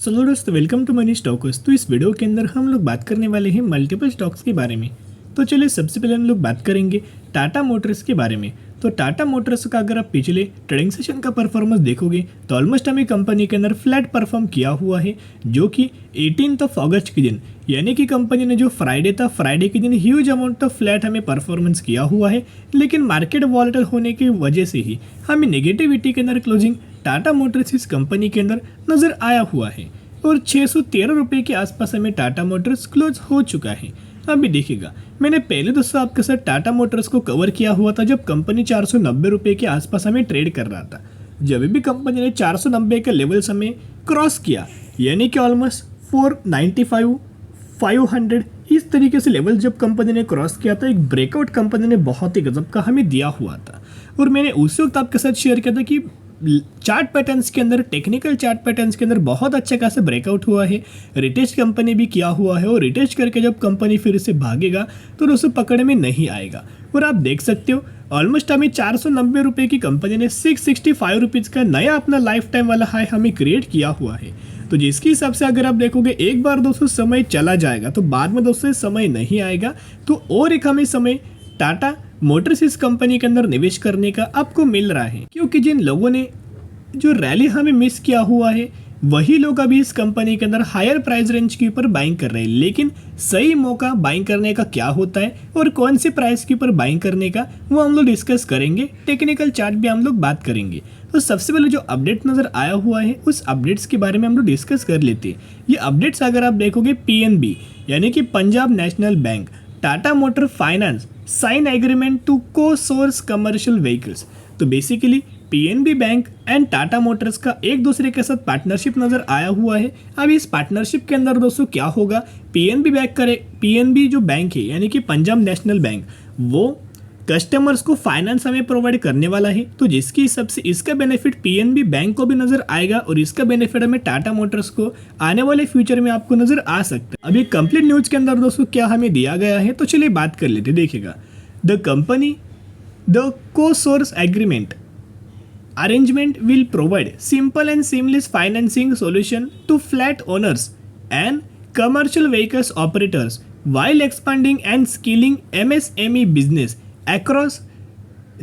Hello दोस्तों, welcome to money stalkers. तो इस वीडियो के अंदर हम लोग बात करने वाले हैं मल्टीपल स्टॉक्स के बारे में। तो चलिए सबसे पहले हम लोग बात करेंगे टाटा मोटर्स के बारे में। तो टाटा मोटर्स का अगर आप पिछले ट्रेडिंग सेशन का परफॉर्मेंस देखोगे तो ऑलमोस्ट हमें कंपनी के अंदर फ्लैट परफॉर्म किया हुआ है, जो कि 18 अगस्त के दिन, यानी कि कंपनी ने जो फ्राइडे था, फ्राइडे के दिन ह्यूज अमाउंट ऑफ फ्लैट हमें परफॉर्मेंस किया हुआ है। लेकिन मार्केट वॉलेटाइल होने की वजह से ही हमें नेगेटिविटी के अंदर क्लोजिंग टाटा मोटर्स इस कंपनी के अंदर नज़र आया हुआ है और 613 रुपये के आसपास हमें टाटा मोटर्स क्लोज हो चुका है। अभी देखिएगा, मैंने पहले दोस्तों आपके साथ टाटा मोटर्स को कवर किया हुआ था जब कंपनी 490 रुपये के आसपास हमें ट्रेड कर रहा था। जब भी कंपनी ने 490 के लेवल्स हमें क्रॉस किया, यानी कि ऑलमोस्ट 495, 500 इस तरीके से लेवल जब कंपनी ने क्रॉस किया था, एक ब्रेकआउट कंपनी ने बहुत ही गजब का हमें दिया हुआ था। और मैंने उसी वक्त आपके साथ शेयर किया था कि चार्ट पैटर्न्स के अंदर, टेक्निकल चार्ट पैटर्न्स के अंदर बहुत अच्छा खासा ब्रेकआउट हुआ है। रिटेस्ट कंपनी भी किया हुआ है और रिटेस्ट करके जब कंपनी फिर से भागेगा तो उसे पकड़ में नहीं आएगा। और आप देख सकते हो ऑलमोस्ट हमें 490 रुपये की कंपनी ने 665 रुपीज़ का नया अपना लाइफ टाइम वाला हाई हमें क्रिएट किया हुआ है। तो जिसके हिसाब से अगर आप देखोगे एक बार दोस्तों समय चला जाएगा तो बाद में दोस्तों समय नहीं आएगा। तो और एक हमें समय टाटा मोटर्स इस कंपनी के अंदर निवेश करने का आपको मिल रहा है, क्योंकि जिन लोगों ने जो रैली हमें मिस किया हुआ है वही लोग अभी इस कंपनी के अंदर हायर प्राइस रेंज के ऊपर बाइंग कर रहे हैं। लेकिन सही मौका बाइंग करने का क्या होता है और कौन से प्राइस के ऊपर बाइंग करने का, वो हम लोग डिस्कस करेंगे। टेक्निकल चार्ट भी हम लोग बात करेंगे। तो सबसे पहले जो अपडेट नज़र आया हुआ है उस अपडेट्स के बारे में हम लोग डिस्कस कर लेते हैं। ये अपडेट्स अगर आप देखोगे पीएनबी यानी कि Punjab National Bank, Tata Motor Finance sign agreement to co-source commercial vehicles. तो basically PNB bank and Tata Motors का एक दूसरे के साथ पार्टनरशिप नज़र आया हुआ है। अब इस पार्टनरशिप के अंदर दोस्तों क्या होगा, पीएनबी जो बैंक है यानी कि पंजाब नेशनल बैंक, वो कस्टमर्स को फाइनेंस हमें प्रोवाइड करने वाला है। तो जिसके हिसाब से इसका बेनिफिट पीएनबी बैंक को भी नजर आएगा और इसका बेनिफिट हमें टाटा मोटर्स को आने वाले फ्यूचर में आपको नजर आ सकता है। अभी कंप्लीट न्यूज के अंदर दोस्तों क्या हमें दिया गया है, तो चलिए बात कर लेते। देखिएगा, द को source agreement arrangement will provide simple and seamless financing solution to flat owners and commercial vehicles operators while expanding and scaling MSME business across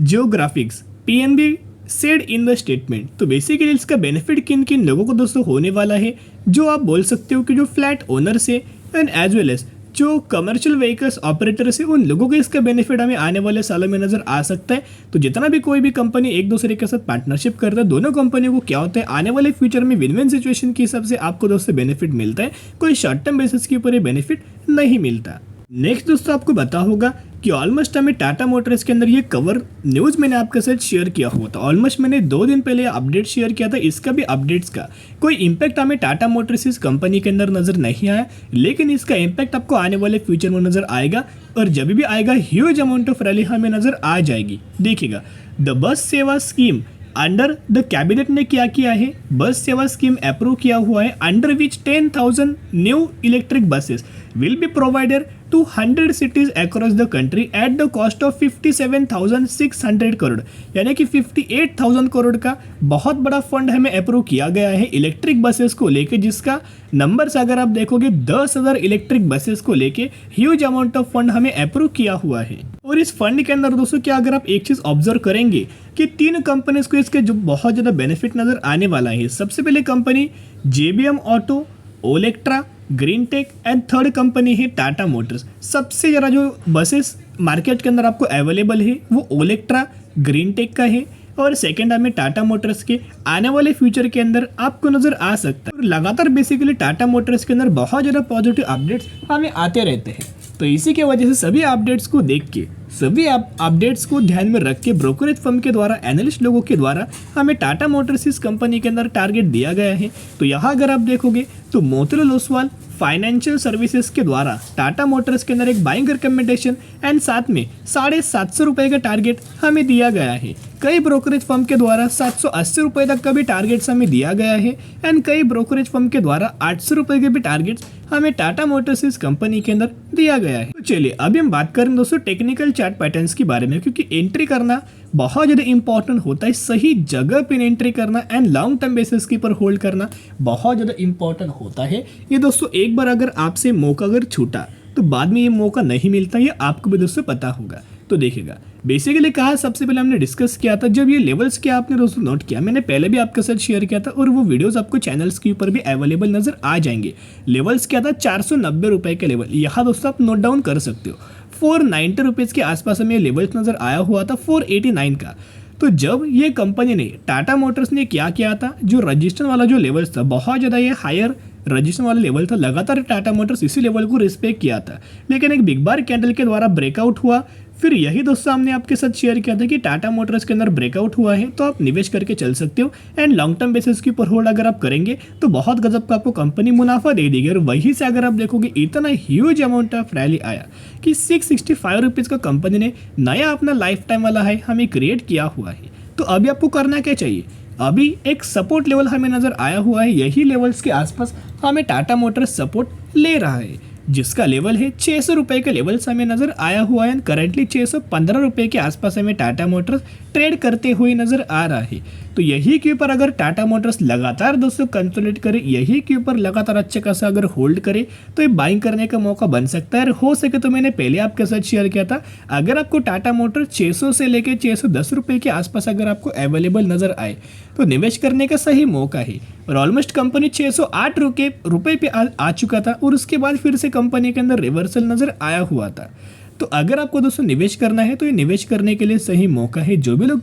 geographies, PNB said in the statement। तो basically इसका benefit किन किन लोगों को दोस्तों होने वाला है, जो आप बोल सकते हो कि जो फ्लैट ओनर्स है एंड एज वेल एज जो कमर्शियल व्हीकल्स ऑपरेटर्स है, उन लोगों को इसका बेनिफिट हमें आने वाले सालों में नजर आ सकता है। तो जितना भी कोई भी कंपनी एक दूसरे के साथ पार्टनरशिप करता है, दोनों कंपनियों को क्या होता है आने वाले फ्यूचर में विन विन सिचुएशन के हिसाब से आपको दोस्तों बेनिफिट मिलता है, कोई शॉर्ट टर्म बेसिस के ऊपर ये बेनिफिट नहीं मिलता। नेक्स्ट दोस्तों आपको पता होगा कि ऑलमोस्ट हमें टाटा मोटर्स के अंदर ये कवर न्यूज़ मैंने आपके साथ शेयर किया हुआ था। ऑलमोस्ट मैंने 2 दिन पहले अपडेट शेयर किया था, इसका भी अपडेट्स का कोई इम्पैक्ट हमें टाटा मोटर्स इस कंपनी के अंदर नज़र नहीं आया, लेकिन इसका इम्पैक्ट आपको आने वाले फ्यूचर में नज़र आएगा और जब भी आएगा ह्यूज अमाउंट ऑफ रैली हमें नज़र आ जाएगी। देखिएगा, द बस सेवा स्कीम अंडर द कैबिनेट ने क्या किया है, बस सेवा स्कीम अप्रूव किया हुआ है, under which 10,000 new electric buses will be provided to 100 cities across the country at the cost of 57,600 crore, यानी कि 58,000 करोड़ का बहुत बड़ा फंड हमें अप्रूव किया गया है इलेक्ट्रिक बसेस को लेके, जिसका नंबर्स अगर आप देखोगे 10,000 इलेक्ट्रिक बसेस को लेके ह्यूज अमाउंट ऑफ फंड हमें अप्रूव किया हुआ है। और इस फंड के अंदर दोस्तों क्या अगर आप एक चीज़ ऑब्जर्व करेंगे कि 3 कंपनीज को इसके जो बहुत ज़्यादा बेनिफिट नज़र आने वाला है। सबसे पहले company JBM Auto, Olectra, Green Tech and third company है टाटा मोटर्स। सबसे ज़्यादा जो बसेस मार्केट के अंदर आपको अवेलेबल है वो ओलेक्ट्रा, ग्रीन टेक का है और सेकेंड हमें टाटा मोटर्स के आने वाले फ्यूचर के अंदर आपको नज़र आ सकता है। और लगातार बेसिकली टाटा मोटर्स के अंदर बहुत ज़्यादा पॉजिटिव अपडेट्स हमें आते रहते हैं। तो इसी के वजह से सभी अपडेट्स को देख के, सभी अपडेट्स को ध्यान में रख के ब्रोकरेज फर्म के द्वारा, एनालिस्ट लोगों के द्वारा हमें टाटा मोटर्स इस कंपनी के अंदर टारगेट दिया गया है। तो यहाँ अगर आप देखोगे तो मोतीलाल ओसवाल फाइनेंशियल सर्विसेज के द्वारा टाटा मोटर्स के अंदर एक बाइंग रिकमेंडेशन एंड साथ में 750 रुपये का टारगेट हमें दिया गया है। कई ब्रोकरेज फर्म के द्वारा 780 रुपये तक का भी टारगेट्स हमें दिया गया है एंड कई ब्रोकरेज फर्म के द्वारा 800 रुपये के भी टारगेट्स हमें टाटा मोटर्स इस कंपनी के अंदर दिया गया है। तो चलिए अभी हम बात करें दोस्तों टेक्निकल चार्ट पैटर्न्स के बारे में, क्योंकि एंट्री करना बहुत ज़्यादा इंपॉर्टेंट होता है। सही जगह पे एंट्री करना एंड लॉन्ग टर्म बेसिस के ऊपर होल्ड करना बहुत ज़्यादा इंपॉर्टेंट होता है। ये दोस्तों एक बार अगर आपसे मौका अगर छूटा तो बाद में ये मौका नहीं मिलता, ये आपको भी दोस्तों पता होगा। तो देखिएगा, बेसिकली कहा सबसे पहले हमने डिस्कस किया था, जब ये लेवल्स क्या आपने दोस्तों नोट किया, मैंने पहले भी आपके साथ शेयर किया था और वो वीडियोस आपको चैनल्स के ऊपर भी अवेलेबल नजर आ जाएंगे। लेवल्स क्या था, 490 रुपए के लेवल, यहाँ दोस्तों आप नोट डाउन कर सकते हो। 490 रुपीज़ के आसपास हमें लेवल्स नजर आया हुआ था 489 का। तो जब ये कंपनी ने, टाटा मोटर्स ने क्या किया था, जो रजिस्टर वाला जो लेवल्स था, बहुत ज़्यादा ये हायर रजिस्टर वाला लेवल था, लगातार टाटा मोटर्स इसी लेवल को रिस्पेक्ट किया था, लेकिन एक बिग बार कैंडल के द्वारा ब्रेकआउट हुआ। फिर यही दोस्तों हमने आपके साथ शेयर किया था कि टाटा मोटर्स के अंदर ब्रेकआउट हुआ है तो आप निवेश करके चल सकते हो एंड लॉन्ग टर्म बेसिस के ऊपर होल्ड अगर आप करेंगे तो बहुत गजब का आपको कंपनी मुनाफा दे देगी। और वहीं से अगर आप देखोगे इतना ह्यूज अमाउंट ऑफ रैली आया कि 665 रुपीज़ का कंपनी ने नया अपना लाइफ टाइम वाला है हमें क्रिएट किया हुआ है। तो अभी आपको करना क्या चाहिए, अभी एक सपोर्ट लेवल हमें नजर आया हुआ है, यही लेवल्स के आसपास हमें टाटा मोटर्स सपोर्ट ले रहा है, जिसका लेवल है 600 रुपये का लेवल हमें नजर आया हुआ है। करंटली 615 रुपये के आसपास हमें टाटा मोटर्स ट्रेड करते हुए नजर आ रहा है। तो यही के ऊपर अगर टाटा मोटर्स लगातार दोस्तों कंसोलिडेट करे, यही के ऊपर लगातार अच्छे खासा अगर होल्ड करे तो ये बाइंग करने का मौका बन सकता है। और हो सके तो मैंने पहले आपके साथ शेयर किया था, अगर आपको टाटा मोटर 600 से लेकर 610 रुपये के आसपास अगर आपको अवेलेबल नजर आए तो निवेश करने का सही मौका है। और ऑलमोस्ट कंपनी 608 रुपये पे आ चुका था और उसके बाद फिर से कंपनी के अंदर रिवर्सल नजर आया हुआ था। तो अगर आपको दोस्तों निवेश करना है तो ये निवेश करने के लिए सही मौका है। जो भी लोग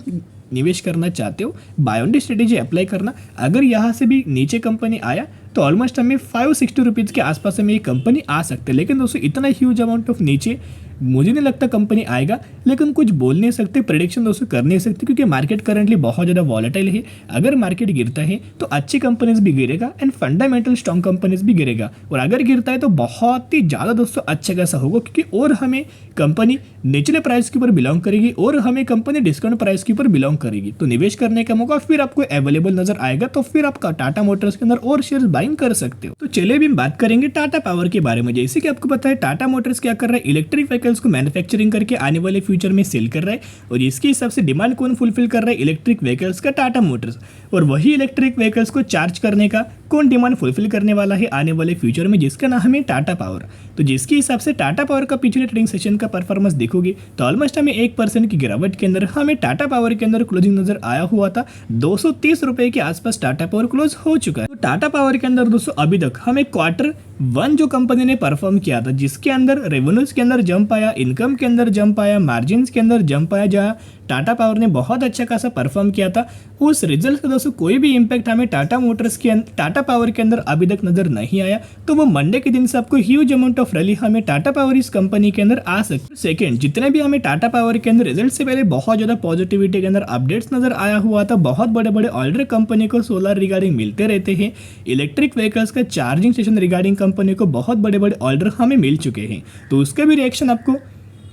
निवेश करना चाहते हो, buy on D strategy apply करना। अगर यहाँ से भी नीचे कंपनी आया तो ऑलमोस्ट हमें 560 रुपीज़ के आसपास में ये कंपनी आ सकते हैं। लेकिन दोस्तों इतना ह्यूज अमाउंट ऑफ नीचे मुझे नहीं लगता कंपनी आएगा, लेकिन कुछ बोल नहीं सकते, प्रेडिक्शन दोस्तों कर नहीं सकते, क्योंकि मार्केट करंटली बहुत ज़्यादा वॉलेटाइल है। अगर मार्केट गिरता है तो अच्छी कंपनीज भी गिरेगा एंड फंडामेंटल स्ट्रॉन्ग कंपनीज भी गिरेगा, और अगर गिरता है तो बहुत ही ज़्यादा दोस्तों अच्छा कैसा होगा, क्योंकि और हमें कंपनी निचले प्राइस के ऊपर बिलोंग करेगी और हमें कंपनी डिस्काउंट प्राइस के ऊपर बिलोंग करेगी। तो निवेश करने का मौका फिर आपको अवेलेबल नजर आएगा, तो फिर आप टाटा मोटर्स के अंदर और शेयर बाइंग कर सकते हो। तो चलिए अभी हम बात करेंगे टाटा पावर के बारे में। जैसे कि आपको पता है टाटा मोटर्स क्या कर रहा है, इलेक्ट्रिक व्हीकल्स को मैन्युफैक्चरिंग करके आने वाले फ्यूचर में सेल कर रहा है, और इसके हिसाब से डिमांड कौन फुलफिल कर रहा है, इलेक्ट्रिक व्हीकल्स का टाटा मोटर्स। और वही इलेक्ट्रिक व्हीकल्स को चार्ज करने का कौन डिमांड फुलफिल करने वाला है आने वाले फ्यूचर में, जिसका नाम है टाटा पावर। तो जिसके हिसाब से टाटा पावर का पिछले ट्रेडिंग सेशन का परफॉर्मेंस देखोगे तो ऑलमोस्ट हमें 1% की गिरावट के अंदर हमें टाटा पावर के अंदर क्लोजिंग नजर आया हुआ था। 230 रुपए के आसपास टाटा पावर क्लोज हो चुका है। तो टाटा पावर के अंदर दोस्तों अभी तक हमें Q1 जो कंपनी ने परफॉर्म किया था, जिसके अंदर रेवेन्यूज के अंदर जंप आया, इनकम के अंदर जंप आया, मार्जिन के अंदर जंप आया, जहाँ टाटा पावर ने बहुत अच्छा खासा परफॉर्म किया था, उस रिजल्ट का दोस्तों कोई भी इंपैक्ट हमें टाटा पावर के अंदर अभी तक नजर नहीं आया। तो वो मंडे के दिन से आपको ह्यूज अमाउंट ऑफ रैली हमें टाटा पावर इस कंपनी के अंदर आ सकती है। सेकंड, जितने भी हमें टाटा पावर के अंदर रिजल्ट से पहले बहुत ज्यादा पॉजिटिविटी के अंदर अपडेट्स नजर आया हुआ था। बहुत बड़े बड़े ऑर्डर कंपनी को सोलर रिगार्डिंग मिलते रहते हैं, इलेक्ट्रिक व्हीकल्स का चार्जिंग स्टेशन रिगार्डिंग कंपनी को बहुत बड़े बड़े ऑर्डर हमें मिल चुके हैं। तो उसका भी रिएक्शन आपको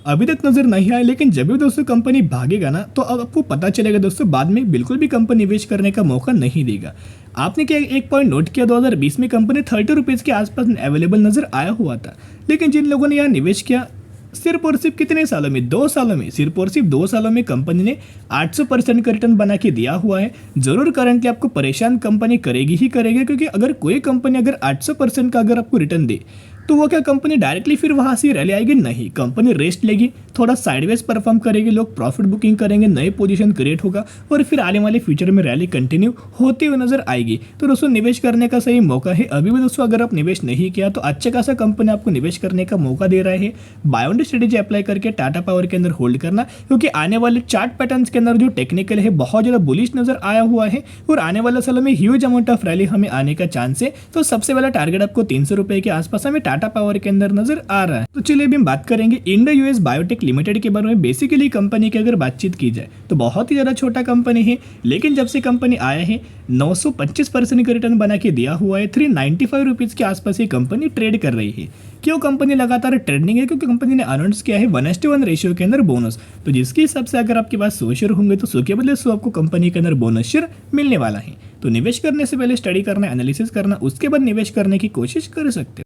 अभी तक नजर नहीं आया, लेकिन जब भी दोस्तों कंपनी भागेगा ना तो अब आपको पता चलेगा दोस्तों, बाद में बिल्कुल भी कंपनी निवेश करने का मौका नहीं देगा। आपने क्या एक पॉइंट नोट किया, 2020 में कंपनी 30 रुपीज़ के आसपास अवेलेबल नजर आया हुआ था, लेकिन जिन लोगों ने यहाँ निवेश किया सिर्फ और सिर्फ कितने सालों में, 2 सालों में, सिर्फ और सिर्फ 2 सालों में कंपनी ने 800% का रिटर्न बना के दिया हुआ है। जरूर करंटली आपको परेशान कंपनी करेगी ही करेगी, क्योंकि अगर कोई कंपनी अगर 800% का अगर आपको रिटर्न दे तो वो क्या कंपनी डायरेक्टली फिर वहाँ से रैली आएगी? नहीं, कंपनी रेस्ट लेगी, थोड़ा साइडवेज परफॉर्म करेगी, लोग प्रॉफिट बुकिंग करेंगे, नई पोजीशन क्रिएट होगा और फिर आने वाले फ्यूचर में रैली कंटिन्यू होती हुई नजर आएगी। तो दोस्तों निवेश करने का सही मौका है। अभी भी दोस्तों अगर आप निवेश नहीं किया तो अच्छा खासा कंपनी आपको निवेश करने का मौका दे रहा है। Buy on D strategy apply करके टाटा पावर के अंदर होल्ड करना, क्योंकि आने वाले चार्ट पैटर्न्स के अंदर जो टेक्निकल है बहुत ज़्यादा बुलिश नजर आया हुआ है और आने वाले सालों में ह्यूज अमाउंट ऑफ रैली हमें आने का चांस है। तो सबसे पहला टारगेट आपको 300 रुपये के आसपास हमें टाटा पावर के अंदर नजर आ रहा है। तो चलिए अभी हम बात करेंगे इंडो यूएस बायोटेक लिमिटेड के बारे में। बेसिकली कंपनी की अगर बातचीत की जाए तो बहुत ही ज्यादा छोटा कंपनी है, लेकिन जब से कंपनी आया है 925% का रिटर्न बना के दिया हुआ है। 395 रुपीज़ के आसपास ये कंपनी ट्रेड कर रही है। क्यों कंपनी लगातार ट्रेंडिंग है? क्योंकि कंपनी ने अनाउंस किया है 1:1 रेशियो के अंदर बोनस। तो जिसके हिसाब से अगर आपके पास 100 शेयर होंगे तो 100 के बदले 100 आपको कंपनी के अंदर बोनस शेयर मिलने वाला है। तो निवेश करने से पहले स्टडी करना, एनालिसिस करना, उसके बाद निवेश करने की कोशिश कर सकते हो।